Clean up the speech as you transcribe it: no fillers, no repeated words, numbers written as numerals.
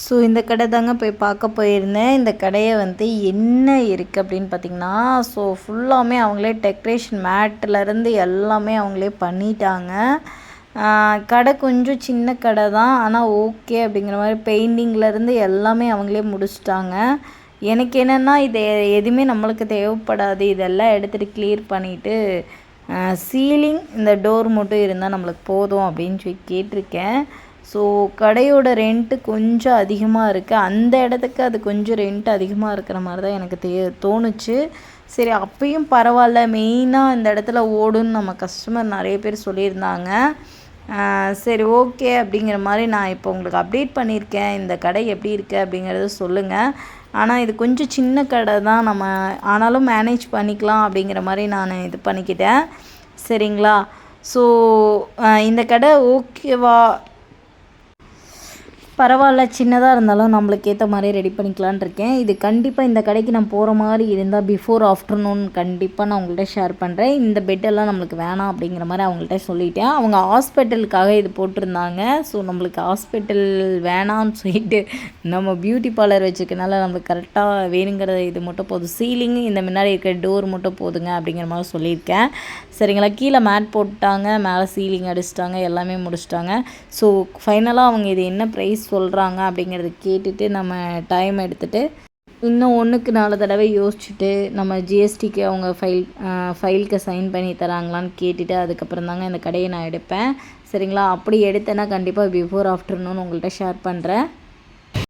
So இந்த கடை தாங்க போய் பார்க்க போயிருந்தேன். இந்த கடைய வந்து என்ன இருக்குது அப்படின்னு பார்த்தீங்கன்னா, ஸோ ஃபுல்லாமே அவங்களே டெக்கரேஷன் மேட்லேருந்து எல்லாமே அவங்களே பண்ணிட்டாங்க. கடை கொஞ்சம் சின்ன கடை தான். ஆனால் ஓகே அப்படிங்கிற மாதிரி பெயிண்டிங்லேருந்து எல்லாமே அவங்களே முடிச்சிட்டாங்க. எனக்கு என்னென்னா இது எதுவுமே நம்மளுக்கு தேவைப்படாது. இதெல்லாம் எடுத்துகிட்டு கிளியர் பண்ணிவிட்டு சீலிங் இந்த டோர் மட்டும் இருந்தால் நம்மளுக்கு போதும் அப்படின்னு சொல்லி கேட்டிருக்கேன். ஸோ கடையோட ரெண்ட்டு கொஞ்சம் அதிகமாக இருக்குது. அந்த இடத்துக்கு அது கொஞ்சம் ரெண்ட் அதிகமாக இருக்கிற மாதிரி தான் எனக்கு தோணுச்சு. சரி அப்பயும் பரவாயில்ல, மெயினாக இந்த இடத்துல ஓடுன்னு நம்ம கஸ்டமர் நிறைய பேர் சொல்லியிருந்தாங்க. சரி ஓகே அப்படிங்கிற மாதிரி நான் இப்போ உங்களுக்கு அப்டேட் பண்ணியிருக்கேன். இந்த கடை எப்படி இருக்குது அப்படிங்கிறத சொல்லுங்கள். ஆனால் இது கொஞ்சம் சின்ன கடை தான், நம்ம ஆனாலும் மேனேஜ் பண்ணிக்கலாம் அப்படிங்கிற மாதிரி நான் இது பண்ணிக்கிட்டேன். சரிங்களா? ஸோ இந்த கடை ஓகேவா? பரவாயில்ல, சின்னதாக இருந்தாலும் நம்மளுக்கு ஏற்ற மாதிரி ரெடி பண்ணிக்கலான் இருக்கேன். இது கண்டிப்பாக இந்த கடைக்கு நான் போகிற மாதிரி இருந்தால் பிஃபோர் ஆஃப்டர்நூன் கண்டிப்பாக நான் உங்கள்கிட்ட ஷேர் பண்ணுறேன். இந்த பெட்டெல்லாம் நம்மளுக்கு வேணாம் அப்படிங்கிற மாதிரி அவங்கள்ட்ட சொல்லிட்டேன். அவங்க ஹாஸ்பிட்டலுக்காக இது போட்டிருந்தாங்க. ஸோ நம்மளுக்கு ஹாஸ்பிட்டல் வேணாம்னு சொல்லிட்டு நம்ம பியூட்டி பார்லர் வச்சுக்கனால நம்மளுக்கு கரெக்டாக வேணுங்கிற இது மட்டும் போதும், சீலிங் இந்த முன்னாடி இருக்கிற டோர் மட்டும் போதுங்க அப்படிங்கிற மாதிரி சொல்லியிருக்கேன். சரிங்களா? கீழே மேட் போட்டாங்க, மேலே சீலிங் அடிச்சிட்டாங்க, எல்லாமே முடிச்சிட்டாங்க. ஸோ ஃபைனலாக அவங்க இது என்ன ப்ரைஸ் சொல்கிறாங்க அப்படிங்கிறத கேட்டுட்டு நம்ம டைம் எடுத்துகிட்டு இன்னும் 1க்கு 4 தடவை யோசிச்சுட்டு நம்ம ஜிஎஸ்டிக்கு அவங்க ஃபைலுக்கு சைன் பண்ணி தராங்களான்னு கேட்டுட்டு அதுக்கப்புறம் தாங்க இந்த கடையை நான் எடுப்பேன். சரிங்களா? அப்படி எடுத்தேன்னா கண்டிப்பாக பிஃபோர் ஆஃப்டர்நூன் உங்கள்கிட்ட ஷேர் பண்ணுறேன்.